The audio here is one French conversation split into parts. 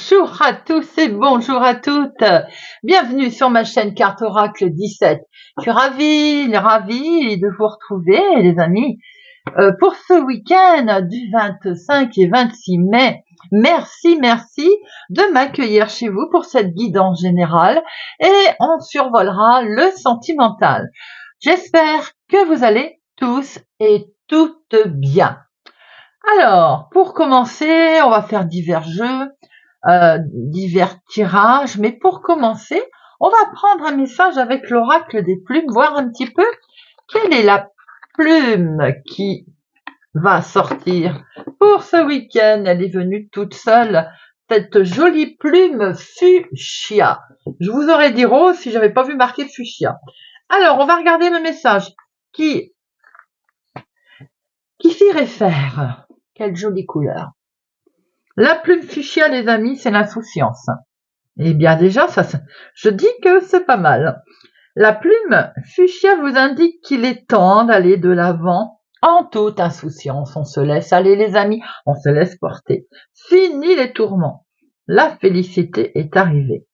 Bonjour à tous et bonjour à toutes. Bienvenue sur ma chaîne Carte Oracle 17. Je suis ravie de vous retrouver, les amis, pour ce week-end du 25 et 26 mai. Merci de m'accueillir chez vous pour cette guidance générale et on survolera le sentimental. J'espère que vous allez tous et toutes bien. Alors, pour commencer, on va faire divers jeux. Divers tirages, mais pour commencer, on va prendre un message avec l'oracle des plumes, voir un petit peu quelle est la plume qui va sortir pour ce week-end. Elle est venue toute seule, cette jolie plume fuchsia. Je vous aurais dit rose si j'avais pas vu marqué fuchsia. Alors, on va regarder le message qui s'y réfère. Quelle jolie couleur. La plume fuchsia, les amis, c'est l'insouciance. Eh bien déjà, je dis que c'est pas mal. La plume fuchsia vous indique qu'il est temps d'aller de l'avant en toute insouciance. On se laisse aller, les amis, on se laisse porter. Fini les tourments. La félicité est arrivée.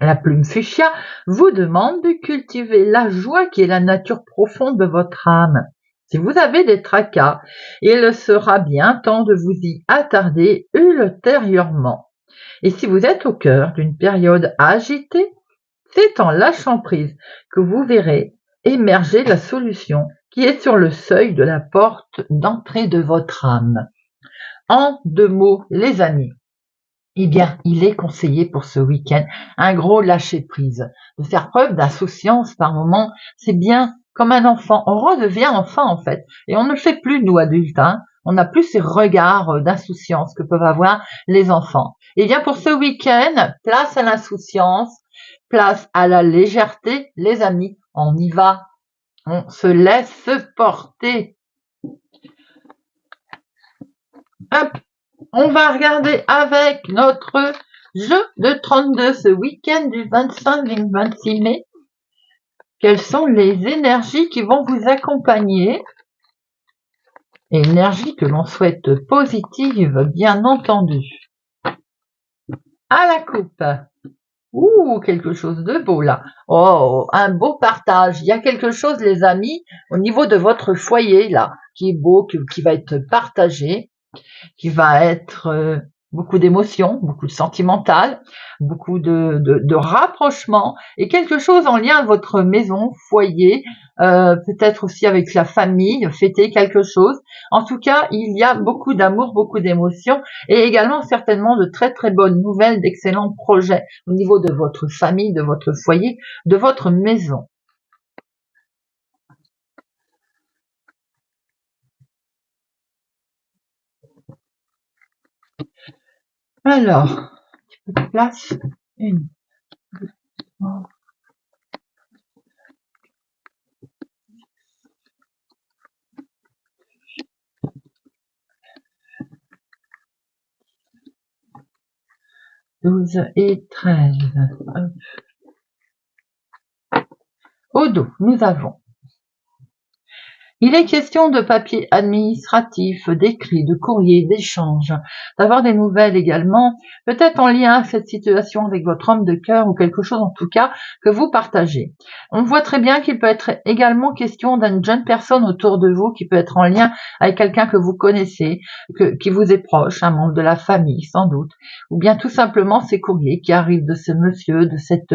La plume fuchsia vous demande de cultiver la joie qui est la nature profonde de votre âme. Si vous avez des tracas, il sera bien temps de vous y attarder ultérieurement. Et si vous êtes au cœur d'une période agitée, c'est en lâchant prise que vous verrez émerger la solution qui est sur le seuil de la porte d'entrée de votre âme. En 2 mots, les amis, eh bien, il est conseillé pour ce week-end un gros lâcher-prise, de faire preuve d'insouciance par moment. C'est bien comme un enfant, on redevient enfant en fait, et on ne le fait plus nous adultes, hein. On n'a plus ces regards d'insouciance que peuvent avoir les enfants. Eh bien, pour ce week-end, place à l'insouciance, place à la légèreté, les amis, on y va, on se laisse porter. Hop. On va regarder avec notre jeu de 32 ce week-end du 25 au 26 mai. Quelles sont les énergies qui vont vous accompagner? Énergie que l'on souhaite positive, bien entendu. À la coupe. Quelque chose de beau là. Oh, un beau partage. Il y a quelque chose, les amis, au niveau de votre foyer là, qui est beau, qui va être partagé, qui va être beaucoup d'émotions, beaucoup de sentimental, beaucoup de rapprochement et quelque chose en lien avec votre maison, foyer, peut-être aussi avec la famille, fêter quelque chose. En tout cas, il y a beaucoup d'amour, beaucoup d'émotions et également certainement de très très bonnes nouvelles, d'excellents projets au niveau de votre famille, de votre foyer, de votre maison. Alors, un petit peu de place. 1, 2, 3. « 12 et 13. Au dos, nous avons. Il est question de papiers administratifs, d'écrits, de courriers, d'échanges, d'avoir des nouvelles également, peut-être en lien à cette situation avec votre homme de cœur ou quelque chose en tout cas que vous partagez. On voit très bien qu'il peut être également question d'une jeune personne autour de vous qui peut être en lien avec quelqu'un que vous connaissez, qui vous est proche, un membre de la famille sans doute, ou bien tout simplement ces courriers qui arrivent de ce monsieur, de cette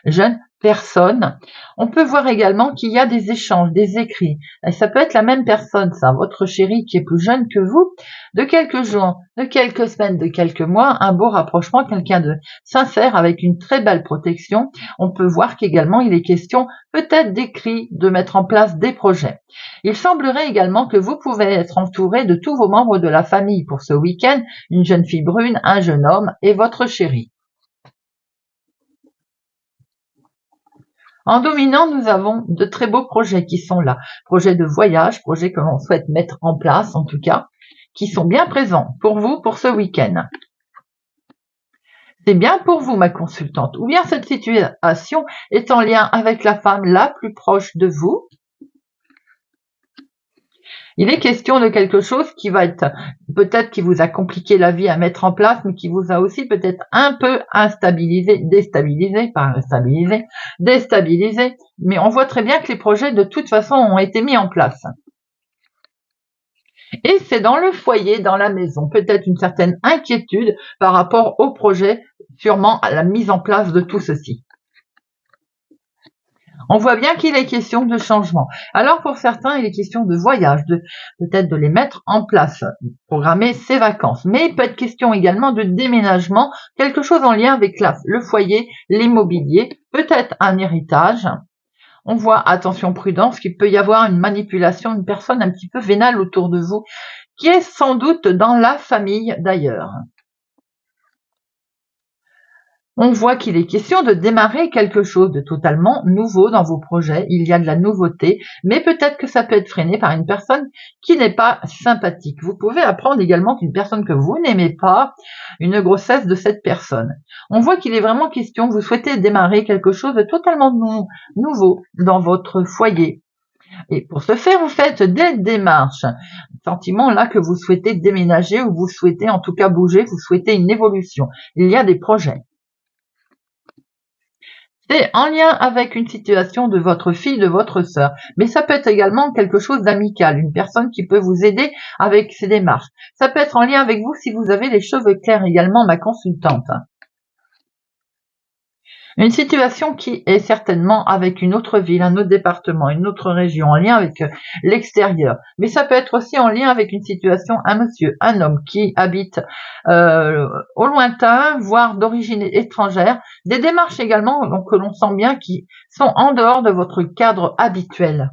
jeune personne. On peut voir également qu'il y a des échanges, des écrits. Et ça peut être la même personne, ça, votre chéri qui est plus jeune que vous, de quelques jours, de quelques semaines, de quelques mois, un beau rapprochement, quelqu'un de sincère avec une très belle protection. On peut voir qu'également il est question peut-être d'écrits, de mettre en place des projets. Il semblerait également que vous pouvez être entouré de tous vos membres de la famille pour ce week-end, une jeune fille brune, un jeune homme et votre chéri. En dominant, nous avons de très beaux projets qui sont là. Projets de voyage, projets que l'on souhaite mettre en place en tout cas, qui sont bien présents pour vous pour ce week-end. C'est bien pour vous, ma consultante. Ou bien cette situation est en lien avec la femme la plus proche de vous. Il est question de quelque chose qui va être peut-être qui vous a compliqué la vie à mettre en place, mais qui vous a aussi peut-être un peu déstabilisé, mais on voit très bien que les projets de toute façon ont été mis en place. Et c'est dans le foyer, dans la maison, peut-être une certaine inquiétude par rapport au projet, sûrement à la mise en place de tout ceci. On voit bien qu'il est question de changement. Alors pour certains, il est question de voyage, peut-être de les mettre en place, programmer ses vacances. Mais il peut être question également de déménagement, quelque chose en lien avec le foyer, l'immobilier, peut-être un héritage. On voit, attention prudence, qu'il peut y avoir une manipulation, une personne un petit peu vénale autour de vous, qui est sans doute dans la famille d'ailleurs. On voit qu'il est question de démarrer quelque chose de totalement nouveau dans vos projets. Il y a de la nouveauté, mais peut-être que ça peut être freiné par une personne qui n'est pas sympathique. Vous pouvez apprendre également qu'une personne que vous n'aimez pas, une grossesse de cette personne. On voit qu'il est vraiment question, vous souhaitez démarrer quelque chose de totalement nouveau dans votre foyer. Et pour ce faire, vous faites des démarches. Sentiment là que vous souhaitez déménager ou vous souhaitez en tout cas bouger, vous souhaitez une évolution. Il y a des projets. C'est en lien avec une situation de votre fille, de votre sœur. Mais ça peut être également quelque chose d'amical, une personne qui peut vous aider avec ces démarches. Ça peut être en lien avec vous si vous avez les cheveux clairs également, ma consultante. Une situation qui est certainement avec une autre ville, un autre département, une autre région, en lien avec l'extérieur. Mais ça peut être aussi en lien avec une situation, un monsieur, un homme qui habite au lointain, voire d'origine étrangère. Des démarches également donc, que l'on sent bien qui sont en dehors de votre cadre habituel.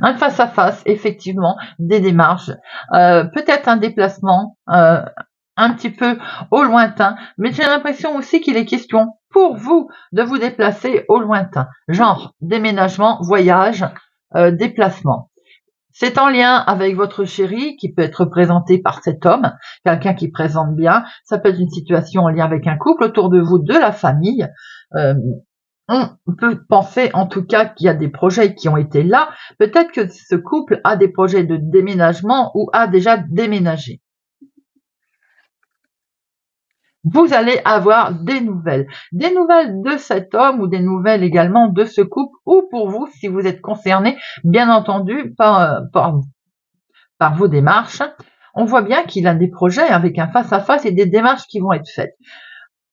Un face-à-face, effectivement, des démarches, peut-être un déplacement, un petit peu au lointain, mais j'ai l'impression aussi qu'il est question pour vous de vous déplacer au lointain, genre déménagement, voyage, déplacement. C'est en lien avec votre chéri qui peut être représenté par cet homme, quelqu'un qui présente bien. Ça peut être une situation en lien avec un couple autour de vous, de la famille. On peut penser en tout cas qu'il y a des projets qui ont été là. Peut-être que ce couple a des projets de déménagement ou a déjà déménagé. Vous allez avoir des nouvelles de cet homme ou des nouvelles également de ce couple ou pour vous si vous êtes concerné, bien entendu, par vos démarches. On voit bien qu'il a des projets avec un face-à-face et des démarches qui vont être faites.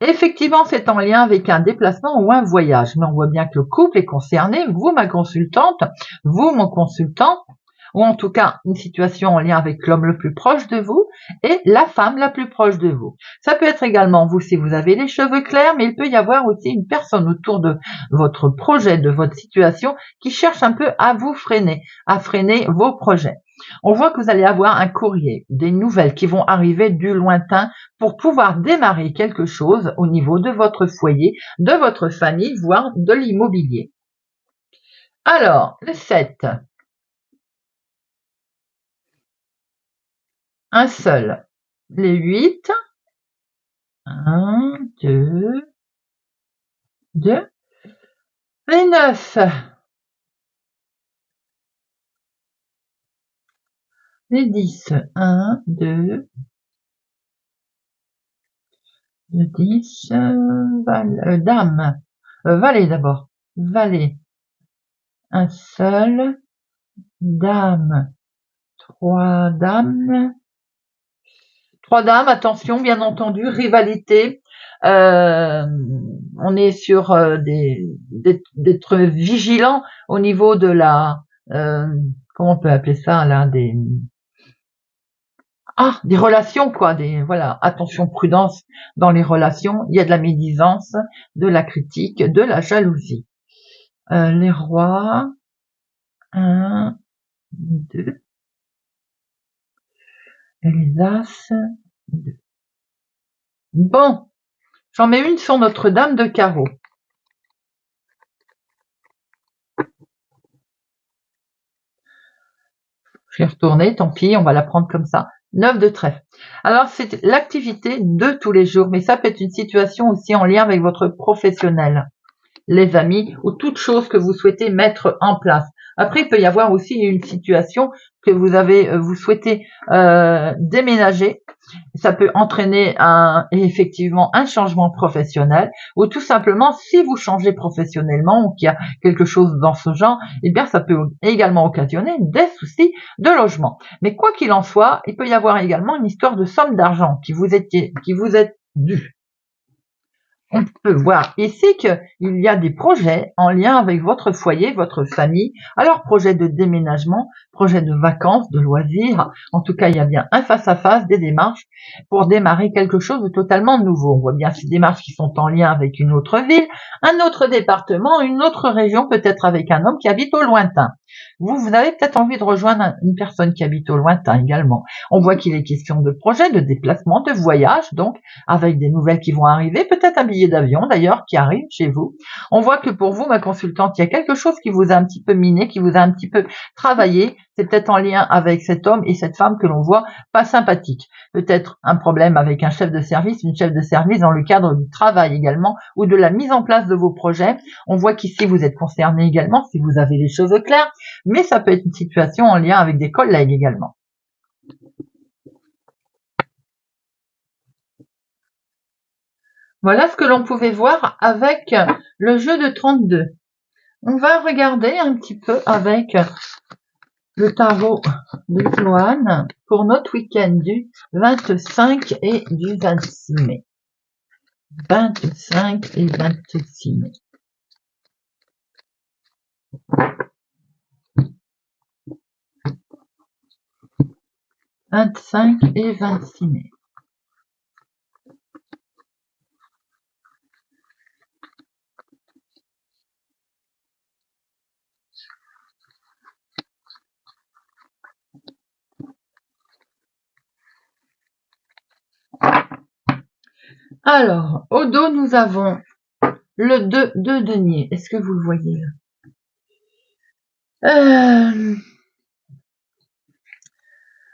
Effectivement, c'est en lien avec un déplacement ou un voyage, mais on voit bien que le couple est concerné, vous, ma consultante, vous, mon consultant, ou en tout cas une situation en lien avec l'homme le plus proche de vous et la femme la plus proche de vous. Ça peut être également vous si vous avez les cheveux clairs, mais il peut y avoir aussi une personne autour de votre projet, de votre situation, qui cherche un peu à vous freiner, à freiner vos projets. On voit que vous allez avoir un courrier, des nouvelles qui vont arriver du lointain pour pouvoir démarrer quelque chose au niveau de votre foyer, de votre famille, voire de l'immobilier. Alors, le 7. Un seul. Les 8. 1, 2, 2. Les 9. Les 10. 1, 2, le 10. Dame. Valet d'abord. Valet. Un seul. Dame. 3 dames. 3 dames, attention, bien entendu, rivalité. On est sur d'être vigilant au niveau de la comment on peut appeler ça là, des relations quoi, voilà, attention, prudence dans les relations. Il y a de la médisance, de la critique, de la jalousie. Les rois, 1, 2, et les as, 2. Bon, j'en mets une sur Notre-Dame de carreau. Je l'ai retournée, tant pis, on va la prendre comme ça. 9 de trèfle. Alors, c'est l'activité de tous les jours, mais ça peut être une situation aussi en lien avec votre professionnel, les amis, ou toute chose que vous souhaitez mettre en place. Après, il peut y avoir aussi une situation que vous souhaitez déménager. Ça peut entraîner effectivement un changement professionnel, ou tout simplement, si vous changez professionnellement ou qu'il y a quelque chose dans ce genre, eh bien, ça peut également occasionner des soucis de logement. Mais quoi qu'il en soit, il peut y avoir également une histoire de somme d'argent qui vous est due. On peut voir ici qu'il y a des projets en lien avec votre foyer, votre famille. Alors, projet de déménagement, projet de vacances, de loisirs. En tout cas, il y a bien un face-à-face, des démarches pour démarrer quelque chose de totalement nouveau. On voit bien ces démarches qui sont en lien avec une autre ville, un autre département, une autre région, peut-être avec un homme qui habite au lointain. Vous avez peut-être envie de rejoindre une personne qui habite au lointain également. On voit qu'il est question de projet, de déplacement, de voyage, donc avec des nouvelles qui vont arriver, peut-être un billet d'avion d'ailleurs qui arrive chez vous. On voit que pour vous, ma consultante, il y a quelque chose qui vous a un petit peu miné, qui vous a un petit peu travaillé. C'est peut-être en lien avec cet homme et cette femme que l'on voit pas sympathique. Peut-être un problème avec un chef de service, une chef de service dans le cadre du travail également ou de la mise en place de vos projets. On voit qu'ici vous êtes concerné également si vous avez les choses claires, mais ça peut être une situation en lien avec des collègues également. Voilà ce que l'on pouvait voir avec le jeu de 32. On va regarder un petit peu avec le tarot de Joanne pour notre week-end du 25 et du 26 mai. 25 et 26 mai. 25 et 26 mai. Alors, au dos, nous avons le 2 de denier. Est-ce que vous le voyez là?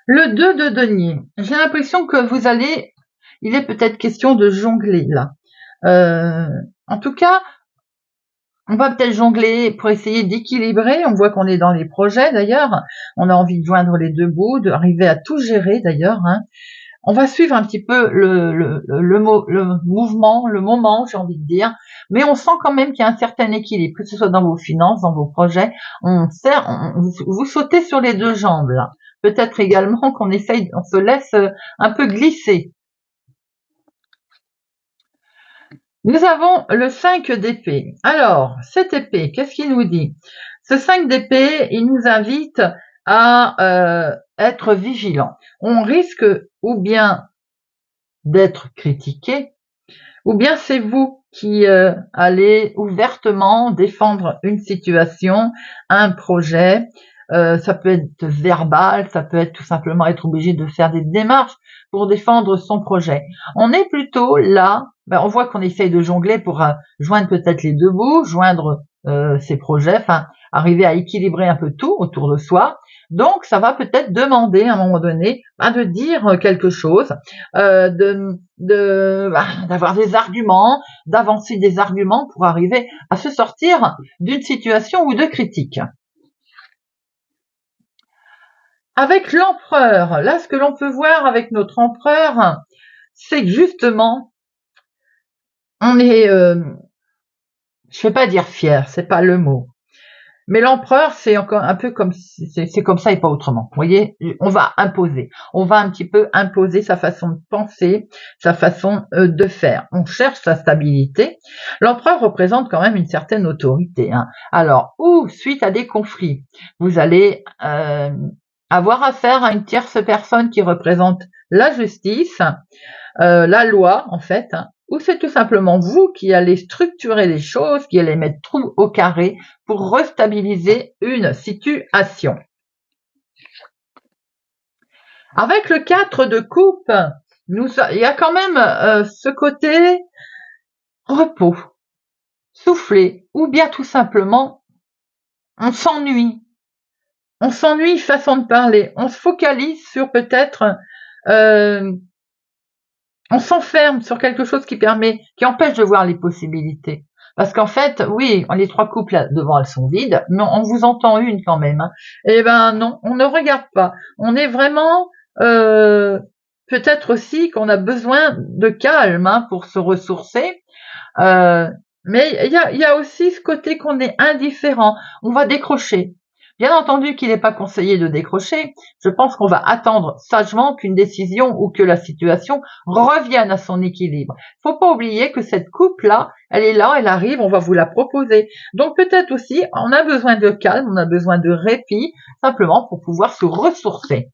Le 2 de denier. J'ai l'impression que il est peut-être question de jongler là. En tout cas, on va peut-être jongler pour essayer d'équilibrer. On voit qu'on est dans les projets d'ailleurs. On a envie de joindre les deux bouts, d'arriver à tout gérer d'ailleurs. On va suivre un petit peu le mouvement, le moment, j'ai envie de dire, mais on sent quand même qu'il y a un certain équilibre, que ce soit dans vos finances, dans vos projets. Vous sautez sur les deux jambes là. Peut-être également qu'on on se laisse un peu glisser. Nous avons le 5 d'épée. Alors, cette épée, qu'est-ce qu'il nous dit? Ce 5 d'épée, il nous invite à être vigilant. On risque ou bien d'être critiqué, ou bien c'est vous qui allez ouvertement défendre une situation, un projet. Ça peut être verbal, ça peut être tout simplement être obligé de faire des démarches pour défendre son projet. On est plutôt là, on voit qu'on essaye de jongler pour joindre peut-être les deux bouts, joindre ses projets, enfin arriver à équilibrer un peu tout autour de soi. Donc ça va peut-être demander à un moment donné de dire quelque chose, d'avoir des arguments, d'avancer des arguments pour arriver à se sortir d'une situation ou de critique. Avec l'empereur, là, ce que l'on peut voir avec notre empereur, c'est que justement, on est, je vais pas dire fier, c'est pas le mot, mais l'empereur, c'est encore un peu comme, c'est comme ça et pas autrement. Vous voyez, on va imposer, on va un petit peu imposer sa façon de penser, sa façon de faire. On cherche sa stabilité. L'empereur représente quand même une certaine autorité. Alors, ou suite à des conflits, vous allez avoir affaire à une tierce personne qui représente la justice, la loi en fait, ou c'est tout simplement vous qui allez structurer les choses, qui allez mettre tout au carré pour restabiliser une situation. Avec le 4 de coupe, il y a quand même ce côté repos, souffler, ou bien tout simplement on s'ennuie. On s'ennuie, façon de parler. On se focalise sur peut-être, on s'enferme sur quelque chose qui empêche de voir les possibilités. Parce qu'en fait, oui, les 3 couples là devant, elles sont vides, mais on vous entend une quand même. Hein. Eh ben non, on ne regarde pas. On est vraiment peut-être aussi qu'on a besoin de calme hein, pour se ressourcer. Euh, mais il y a aussi ce côté qu'on est indifférent. On va décrocher. Bien entendu qu'il n'est pas conseillé de décrocher. Je pense qu'on va attendre sagement qu'une décision ou que la situation revienne à son équilibre. Faut pas oublier que cette coupe-là, elle est là, elle arrive, on va vous la proposer. Donc peut-être aussi, on a besoin de calme, on a besoin de répit, simplement pour pouvoir se ressourcer.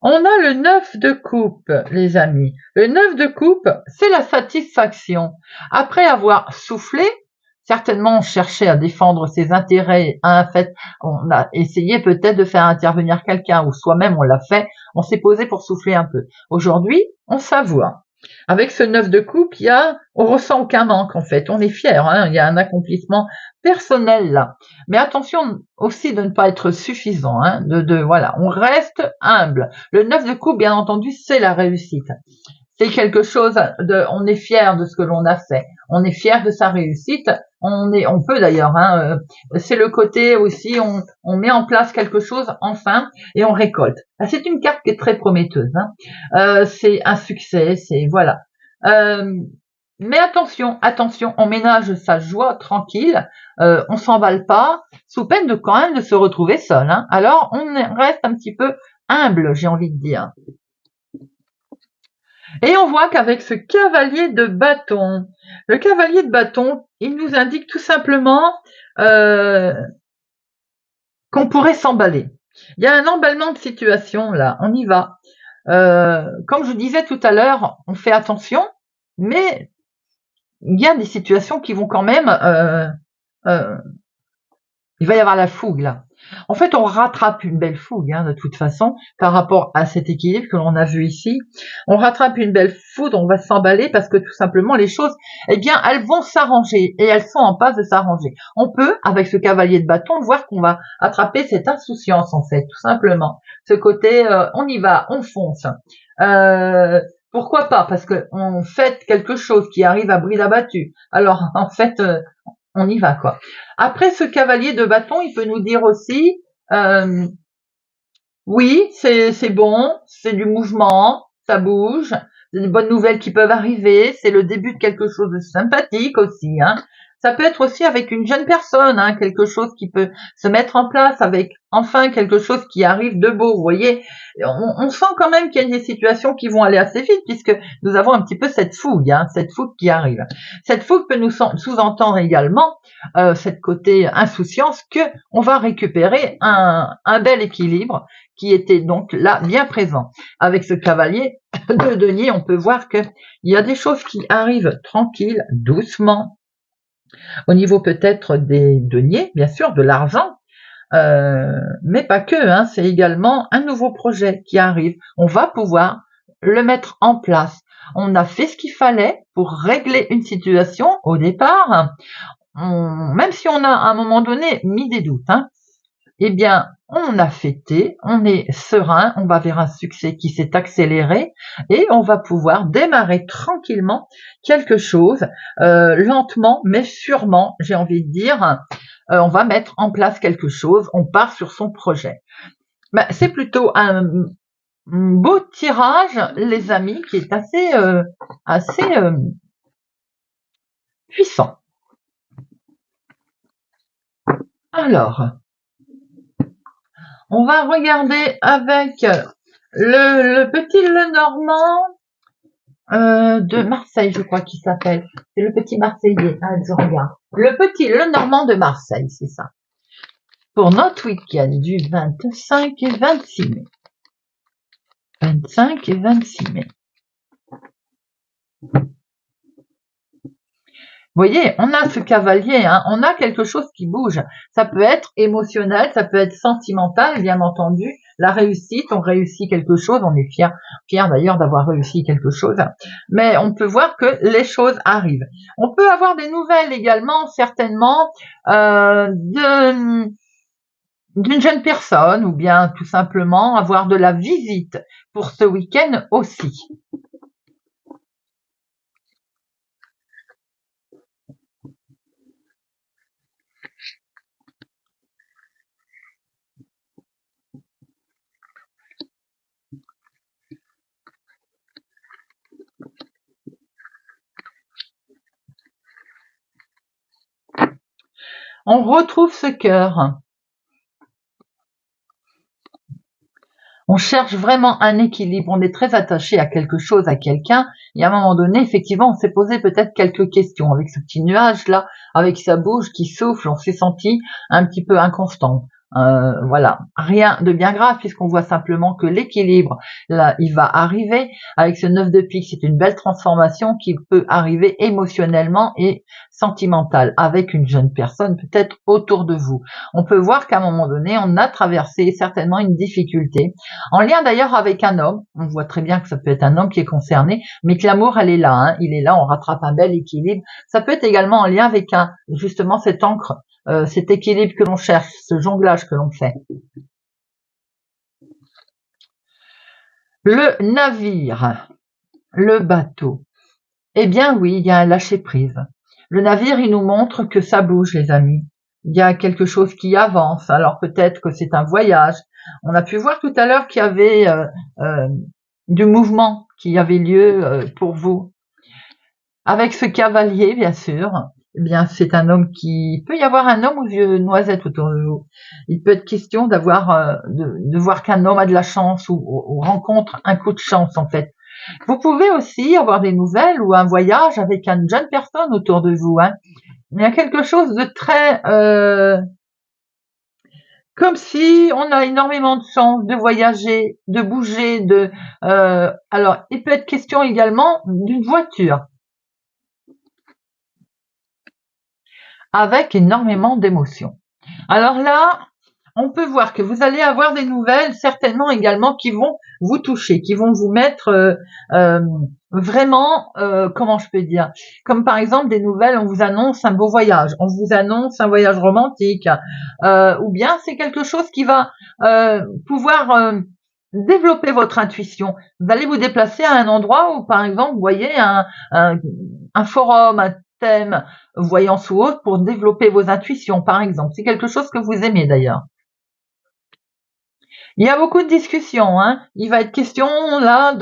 On a le 9 de coupe, les amis. Le 9 de coupe, c'est la satisfaction. Après avoir soufflé, certainement on cherchait à défendre ses intérêts, en fait, on a essayé peut-être de faire intervenir quelqu'un, ou soi-même on l'a fait, on s'est posé pour souffler un peu. Aujourd'hui, on savoure. Avec ce 9 de coupe, on ressent aucun manque en fait, on est fier, hein, il y a un accomplissement personnel là. Mais attention aussi de ne pas être suffisant, hein, voilà, on reste humble. Le 9 de coupe, bien entendu, c'est la réussite. C'est quelque chose on est fier de ce que l'on a fait, on est fier de sa réussite, on peut d'ailleurs, hein, c'est le côté aussi, on met en place quelque chose enfin et on récolte. C'est une carte qui est très prometteuse, hein. C'est un succès, c'est voilà. Mais attention, on ménage sa joie tranquille, on s'emballe pas, sous peine de quand même de se retrouver seul. Hein. Alors on reste un petit peu humble, j'ai envie de dire. Et on voit qu'avec ce cavalier de bâton, le cavalier de bâton, il nous indique tout simplement qu'on pourrait s'emballer. Il y a un emballement de situation là, on y va. Comme je disais tout à l'heure, on fait attention, mais il y a des situations qui vont quand même... il va y avoir la fougue là. En fait, on rattrape une belle fougue, hein, de toute façon, par rapport à cet équilibre que l'on a vu ici. On rattrape une belle fougue, on va s'emballer parce que tout simplement les choses, eh bien, elles vont s'arranger et elles sont en passe de s'arranger. On peut, avec ce cavalier de bâton, voir qu'on va attraper cette insouciance, en fait, tout simplement. Ce côté, on y va, on fonce. Pourquoi pas? Parce que on fait quelque chose qui arrive à bride abattue. Alors, en fait, on y va, quoi. Après, ce cavalier de bâton, il peut nous dire aussi, oui, c'est bon, c'est du mouvement, ça bouge, c'est des bonnes nouvelles qui peuvent arriver, c'est le début de quelque chose de sympathique aussi, hein. Ça peut être aussi avec une jeune personne, hein, quelque chose qui peut se mettre en place avec enfin quelque chose qui arrive de beau. Vous voyez, on sent quand même qu'il y a des situations qui vont aller assez vite puisque nous avons un petit peu cette fougue, hein, cette fougue qui arrive. Cette fougue peut nous sous-entendre également cette côté insouciance que on va récupérer un bel équilibre qui était donc là bien présent. Avec ce cavalier de denier, on peut voir que il y a des choses qui arrivent tranquilles, doucement, au niveau peut-être des deniers, bien sûr, de l'argent, mais pas que, hein, c'est également un nouveau projet qui arrive. On va pouvoir le mettre en place. On a fait ce qu'il fallait pour régler une situation au départ, même si on a à un moment donné mis des doutes, hein, eh bien, on a fêté, on est serein, on va vers un succès qui s'est accéléré et on va pouvoir démarrer tranquillement quelque chose, lentement mais sûrement, j'ai envie de dire, on va mettre en place quelque chose, on part sur son projet. Ben, c'est plutôt un beau tirage, les amis, qui est assez puissant. Alors, on va regarder avec le petit Lenormand de Marseille, je crois qu'il s'appelle. C'est le petit Marseillais. Ah, je regarde. Le petit Lenormand de Marseille, c'est ça. Pour notre week-end du 25 et 26 mai. 25 et 26 mai. Vous voyez, on a ce cavalier, hein, on a quelque chose qui bouge. Ça peut être émotionnel, ça peut être sentimental, bien entendu. La réussite, on réussit quelque chose, on est fier d'ailleurs d'avoir réussi quelque chose. Mais on peut voir que les choses arrivent. On peut avoir des nouvelles également, certainement, d'une jeune personne, ou bien tout simplement avoir de la visite pour ce week-end aussi. On retrouve ce cœur. On cherche vraiment un équilibre, on est très attaché à quelque chose, à quelqu'un, et à un moment donné, effectivement, on s'est posé peut-être quelques questions avec ce petit nuage-là, avec sa bouche qui souffle, on s'est senti un petit peu inconstant. Voilà, rien de bien grave puisqu'on voit simplement que l'équilibre, là, il va arriver avec ce 9 de pique. C'est une belle transformation qui peut arriver émotionnellement et sentimentale avec une jeune personne peut-être autour de vous. On peut voir qu'à un moment donné, on a traversé certainement une difficulté, en lien d'ailleurs avec un homme. On voit très bien que ça peut être un homme qui est concerné, mais que l'amour, elle est là, hein. Il est là, on rattrape un bel équilibre. Ça peut être également en lien avec justement cette encre, cet équilibre que l'on cherche, ce jonglage que l'on fait. Le navire, le bateau. Eh bien oui, il y a un lâcher-prise. Le navire, il nous montre que ça bouge, les amis. Il y a quelque chose qui avance. Alors peut-être que c'est un voyage. On a pu voir tout à l'heure qu'il y avait du mouvement qui avait lieu pour vous. Avec ce cavalier, bien sûr, eh bien, c'est un homme qui... peut y avoir un homme aux yeux noisettes autour de vous. Il peut être question d'avoir, de voir qu'un homme a de la chance ou rencontre un coup de chance, en fait. Vous pouvez aussi avoir des nouvelles ou un voyage avec une jeune personne autour de vous, hein. Il y a quelque chose de très... comme si on a énormément de chance de voyager, de bouger, alors, il peut être question également d'une voiture avec énormément d'émotions. Alors là, on peut voir que vous allez avoir des nouvelles certainement également qui vont vous toucher, qui vont vous mettre vraiment, comment je peux dire, comme par exemple des nouvelles, on vous annonce un beau voyage, on vous annonce un voyage romantique, ou bien c'est quelque chose qui va pouvoir développer votre intuition. Vous allez vous déplacer à un endroit où, par exemple, vous voyez un forum, un thème, voyance ou autre, pour développer vos intuitions, par exemple. C'est quelque chose que vous aimez d'ailleurs. Il y a beaucoup de discussions, hein. Il va être question là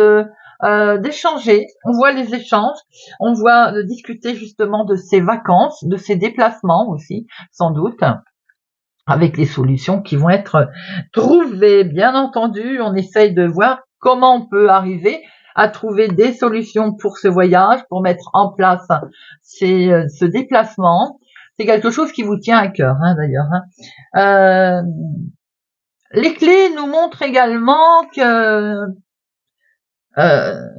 d'échanger. On voit les échanges, on voit de discuter justement de ces vacances, de ces déplacements aussi, sans doute, avec les solutions qui vont être trouvées. Bien entendu, on essaye de voir comment on peut arriver à trouver des solutions pour ce voyage, pour mettre en place ce déplacement. C'est quelque chose qui vous tient à cœur, hein, d'ailleurs, hein. Les clés nous montrent également que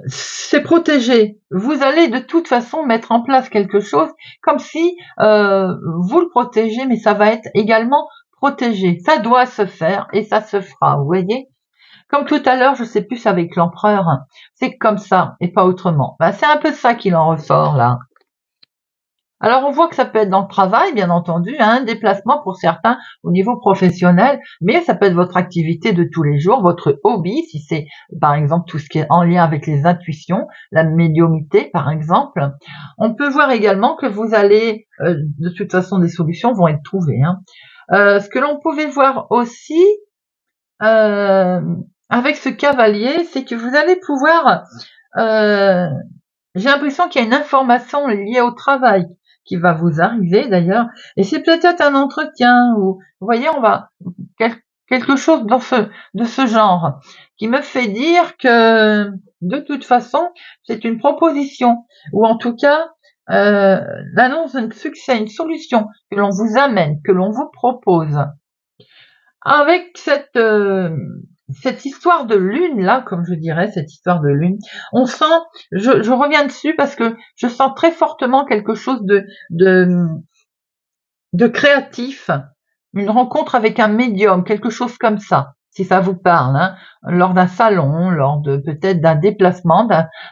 c'est protégé. Vous allez de toute façon mettre en place quelque chose comme si vous le protégez, mais ça va être également protégé. Ça doit se faire et ça se fera, vous voyez. Comme tout à l'heure, je sais plus avec l'empereur, c'est comme ça et pas autrement. Ben, c'est un peu ça qu'il en ressort là. Alors on voit que ça peut être dans le travail, bien entendu, un déplacement pour certains au niveau professionnel, mais ça peut être votre activité de tous les jours, votre hobby, si c'est par exemple tout ce qui est en lien avec les intuitions, la médiumnité par exemple. On peut voir également que vous allez, de toute façon des solutions vont être trouvées, hein. Ce que l'on pouvait voir aussi avec ce cavalier, c'est que vous allez pouvoir... j'ai l'impression qu'il y a une information liée au travail qui va vous arriver d'ailleurs, et c'est peut-être un entretien ou vous voyez, on va quelque chose de ce genre qui me fait dire que de toute façon c'est une proposition ou en tout cas l'annonce d'un succès, une solution que l'on vous amène, que l'on vous propose. Avec cette histoire de lune là, comme je dirais, cette histoire de lune, on sent, je reviens dessus parce que je sens très fortement quelque chose de créatif, une rencontre avec un médium, quelque chose comme ça, si ça vous parle, hein, lors d'un salon, lors de peut-être d'un déplacement,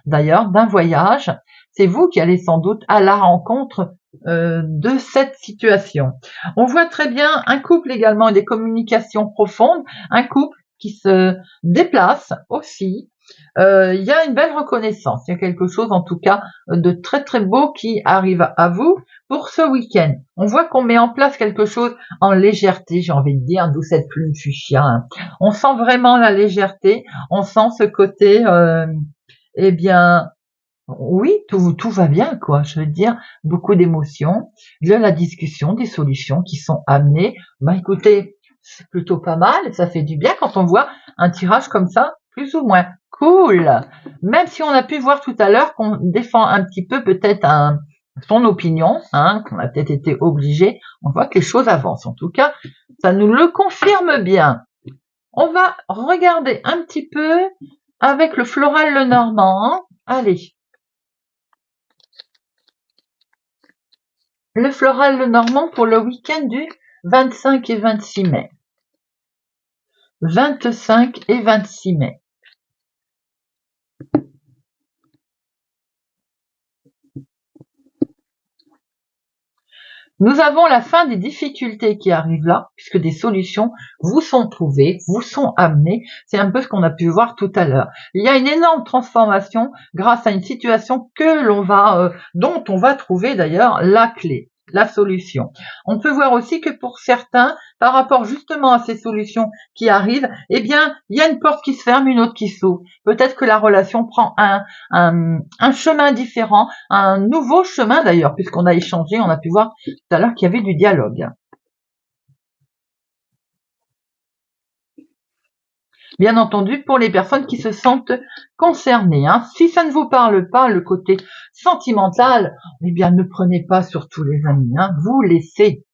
d'ailleurs d'un voyage. C'est vous qui allez sans doute à la rencontre de cette situation. On voit très bien un couple également, des communications profondes, un couple qui se déplace aussi. Il y a une belle reconnaissance, il y a quelque chose en tout cas de très très beau qui arrive à vous pour ce week-end. On voit qu'on met en place quelque chose en légèreté, j'ai envie de dire, d'où cette plume fuchsia, hein. On sent vraiment la légèreté, on sent ce côté, eh bien, Oui, tout va bien, quoi. Je veux dire, beaucoup d'émotions, de la discussion, des solutions qui sont amenées. Bah écoutez, c'est plutôt pas mal, ça fait du bien quand on voit un tirage comme ça, plus ou moins cool. Même si on a pu voir tout à l'heure qu'on défend un petit peu peut-être son opinion, hein, qu'on a peut-être été obligé, on voit que les choses avancent. En tout cas, ça nous le confirme bien. On va regarder un petit peu avec le floral le normand, hein. Allez. Le floral le normand pour le week-end du 25 et 26 mai. 25 et 26 mai. Nous avons la fin des difficultés qui arrivent là, puisque des solutions vous sont trouvées, vous sont amenées. C'est un peu ce qu'on a pu voir tout à l'heure. Il y a une énorme transformation grâce à une situation dont on va trouver d'ailleurs la clé, la solution. On peut voir aussi que pour certains, par rapport justement à ces solutions qui arrivent, eh bien, il y a une porte qui se ferme, une autre qui s'ouvre. Peut-être que la relation prend un chemin différent, un nouveau chemin d'ailleurs, puisqu'on a échangé, on a pu voir tout à l'heure qu'il y avait du dialogue. Bien entendu, pour les personnes qui se sentent concernées. Hein. Si ça ne vous parle pas, le côté sentimental, eh bien, ne prenez pas sur tous les amis. Hein. Vous laissez.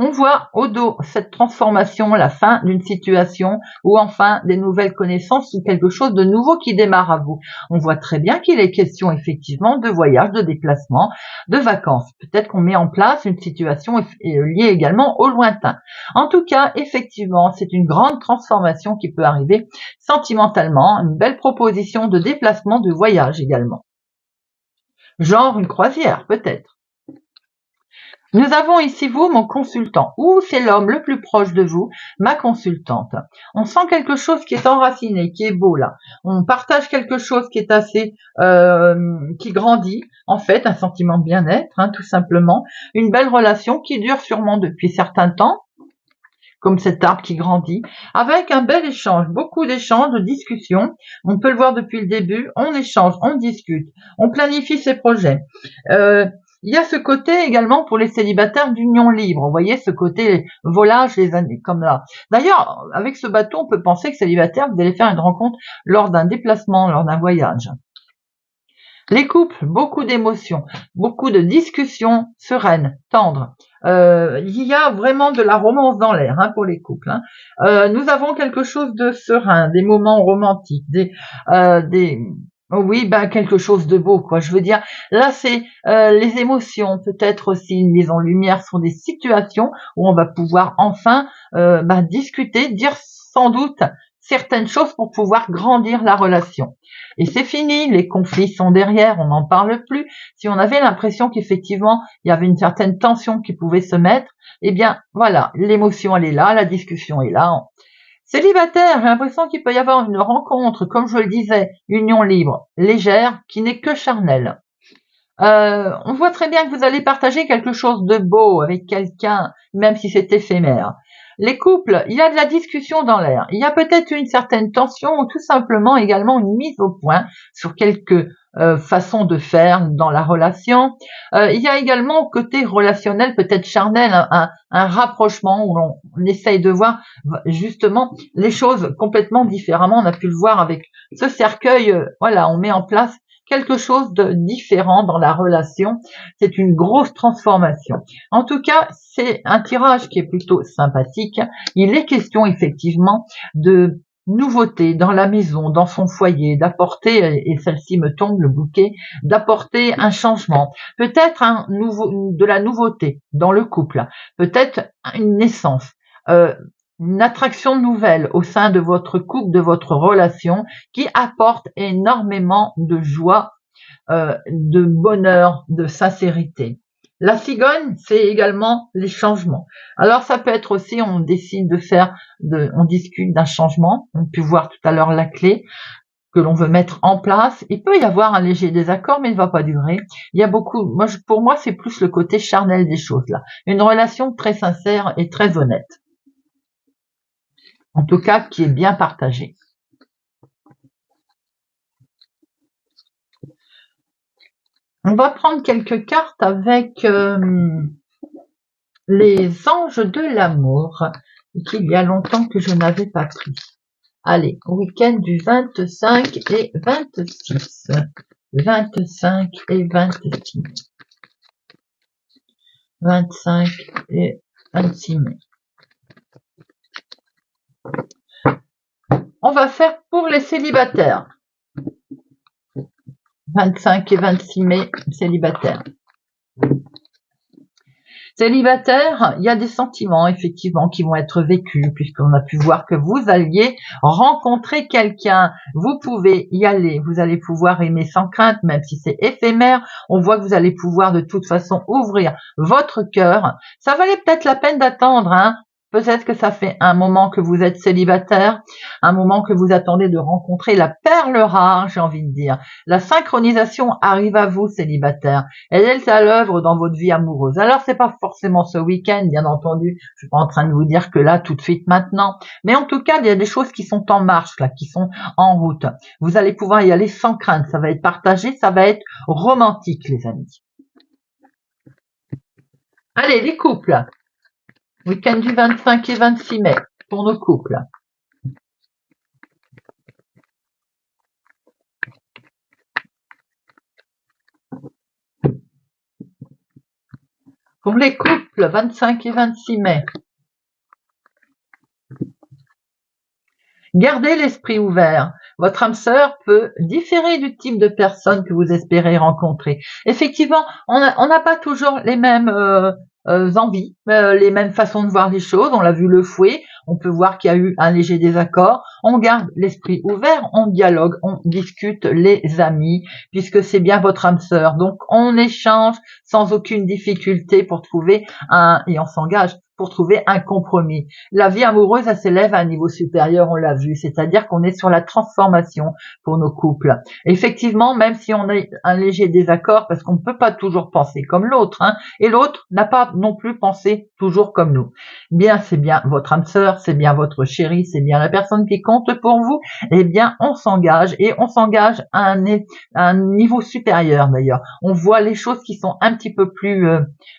On voit au dos cette transformation, la fin d'une situation ou enfin des nouvelles connaissances ou quelque chose de nouveau qui démarre à vous. On voit très bien qu'il est question effectivement de voyage, de déplacement, de vacances. Peut-être qu'on met en place une situation liée également au lointain. En tout cas, effectivement, c'est une grande transformation qui peut arriver sentimentalement, une belle proposition de déplacement, de voyage également. Genre une croisière, peut-être. Nous avons ici vous, mon consultant, ou c'est l'homme le plus proche de vous, ma consultante. On sent quelque chose qui est enraciné, qui est beau là. On partage quelque chose qui est qui grandit. En fait, un sentiment de bien-être, hein, tout simplement. Une belle relation qui dure sûrement depuis certains temps, comme cet arbre qui grandit, avec un bel échange, beaucoup d'échanges, de discussions. On peut le voir depuis le début. On échange, on discute, on planifie ses projets. Il y a ce côté également pour les célibataires d'union libre. Vous voyez ce côté volage les années comme là. D'ailleurs, avec ce bateau, on peut penser que célibataire, vous allez faire une rencontre lors d'un déplacement, lors d'un voyage. Les couples, beaucoup d'émotions, beaucoup de discussions sereines, tendres. Il y a vraiment de la romance dans l'air hein, pour les couples. Hein. Nous avons quelque chose de serein, des moments romantiques, oui, ben quelque chose de beau, quoi. Je veux dire, là, c'est les émotions, peut-être aussi une mise en lumière sur des situations où on va pouvoir enfin discuter, dire sans doute certaines choses pour pouvoir grandir la relation. Et c'est fini, les conflits sont derrière, on n'en parle plus. Si on avait l'impression qu'effectivement, il y avait une certaine tension qui pouvait se mettre, eh bien, voilà, l'émotion, elle est là, la discussion est là. Célibataire, j'ai l'impression qu'il peut y avoir une rencontre, comme je le disais, union libre, légère, qui n'est que charnelle. On voit très bien que vous allez partager quelque chose de beau avec quelqu'un, même si c'est éphémère. Les couples, il y a de la discussion dans l'air. Il y a peut-être une certaine tension ou tout simplement également une mise au point sur quelques façons de faire dans la relation. Il y a également au côté relationnel, peut-être charnel, un rapprochement où on essaye de voir justement les choses complètement différemment. On a pu le voir avec ce cercueil. Voilà, on met en place quelque chose de différent dans la relation. C'est une grosse transformation. En tout cas, c'est un tirage qui est plutôt sympathique. Il est question effectivement de nouveauté dans la maison, dans son foyer, d'apporter, et celle-ci me tombe le bouquet, d'apporter un changement, peut-être de la nouveauté dans le couple, peut-être une naissance, une attraction nouvelle au sein de votre couple, de votre relation, qui apporte énormément de joie, de bonheur, de sincérité. La cigogne, c'est également les changements. Alors ça peut être aussi, on décide on discute d'un changement. On peut voir tout à l'heure la clé que l'on veut mettre en place. Il peut y avoir un léger désaccord, mais il ne va pas durer. Il y a beaucoup, pour moi, c'est plus le côté charnel des choses là. Une relation très sincère et très honnête. En tout cas, qui est bien partagée. On va prendre quelques cartes avec les anges de l'amour, qu'il y a longtemps que je n'avais pas pris. Allez, week-end du 25 et 26. 25 et 26. 25 et 26 mai. On va faire pour les célibataires. 25 et 26 mai, célibataires. Célibataire, il y a des sentiments effectivement qui vont être vécus puisqu'on a pu voir que vous alliez rencontrer quelqu'un. Vous pouvez y aller, vous allez pouvoir aimer sans crainte même si c'est éphémère. On voit que vous allez pouvoir de toute façon ouvrir votre cœur. Ça valait peut-être la peine d'attendre, hein. Peut-être que ça fait un moment que vous êtes célibataire, un moment que vous attendez de rencontrer la perle rare, j'ai envie de dire. La synchronisation arrive à vous, célibataire. Elle est à l'œuvre dans votre vie amoureuse. Alors, c'est pas forcément ce week-end, bien entendu. Je suis pas en train de vous dire que là, tout de suite, maintenant. Mais en tout cas, il y a des choses qui sont en marche, là, qui sont en route. Vous allez pouvoir y aller sans crainte. Ça va être partagé, ça va être romantique, les amis. Allez, les couples. Week-end du 25 et 26 mai pour nos couples. Pour les couples, 25 et 26 mai. Gardez l'esprit ouvert. Votre âme sœur peut différer du type de personne que vous espérez rencontrer. Effectivement, on n'a pas toujours les mêmes envies, les mêmes façons de voir les choses. On l'a vu le fouet, on peut voir qu'il y a eu un léger désaccord. On garde l'esprit ouvert, on dialogue, on discute les amis, puisque c'est bien votre âme sœur. Donc on échange sans aucune difficulté pour trouver et on s'engage pour trouver un compromis. La vie amoureuse, elle s'élève à un niveau supérieur, on l'a vu, c'est-à-dire qu'on est sur la transformation pour nos couples. Effectivement, même si on a un léger désaccord, parce qu'on ne peut pas toujours penser comme l'autre, hein, et l'autre n'a pas non plus pensé toujours comme nous. Bien, c'est bien votre âme sœur, c'est bien votre chérie, c'est bien la personne qui compte pour vous, eh bien, on s'engage, et on s'engage à un niveau supérieur d'ailleurs. On voit les choses qui sont un petit peu plus,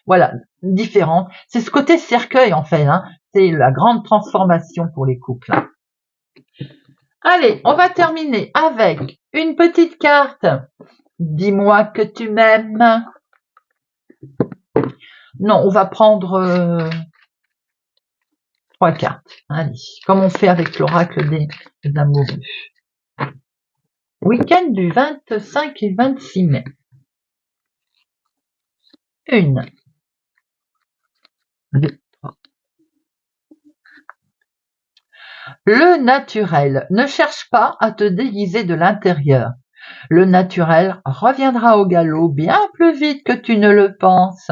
voilà, différentes. C'est ce côté cercueil en fait, hein. C'est la grande transformation pour les couples. Allez, on va terminer avec une petite carte. Dis-moi que tu m'aimes. Non, on va prendre 3 cartes. Allez, comme on fait avec l'oracle des amoureux. Week-end du 25 et 26 mai. 1, 2, 3. Le naturel. Ne cherche pas à te déguiser de l'intérieur. Le naturel reviendra au galop bien plus vite que tu ne le penses.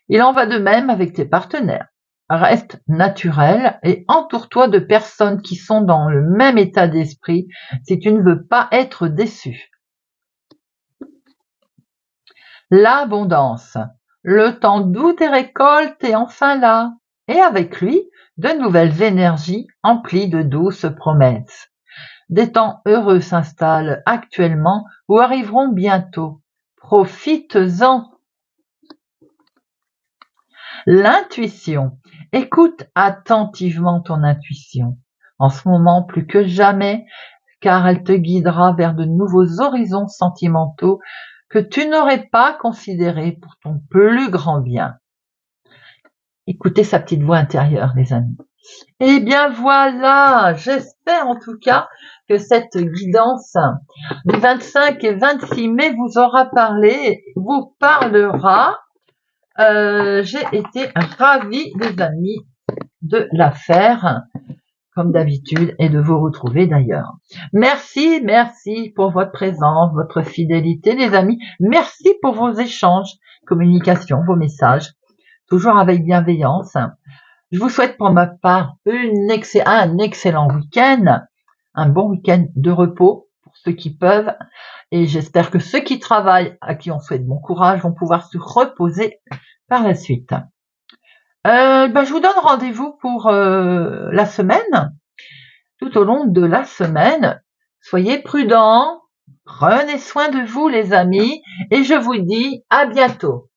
Il en va de même avec tes partenaires. Reste naturel et entoure-toi de personnes qui sont dans le même état d'esprit si tu ne veux pas être déçu. L'abondance. Le temps doux des récoltes est enfin là. Et avec lui, de nouvelles énergies emplies de douces promesses. Des temps heureux s'installent actuellement ou arriveront bientôt. Profites-en. L'intuition. Écoute attentivement ton intuition. En ce moment, plus que jamais, car elle te guidera vers de nouveaux horizons sentimentaux que tu n'aurais pas considérés pour ton plus grand bien. Écoutez sa petite voix intérieure, les amis. Eh bien voilà, j'espère en tout cas que cette guidance du 25 et 26 mai vous aura parlé, vous parlera. J'ai été ravie, les amis, de la faire, comme d'habitude, et de vous retrouver d'ailleurs. Merci pour votre présence, votre fidélité, les amis. Merci pour vos échanges, communications, vos messages, toujours avec bienveillance. Je vous souhaite pour ma part un excellent week-end, un bon week-end de repos pour ceux qui peuvent, et j'espère que ceux qui travaillent, à qui on souhaite bon courage, vont pouvoir se reposer par la suite. Je vous donne rendez-vous pour la semaine. Tout au long de la semaine, soyez prudents, Prenez soin de vous les amis et je vous dis à bientôt.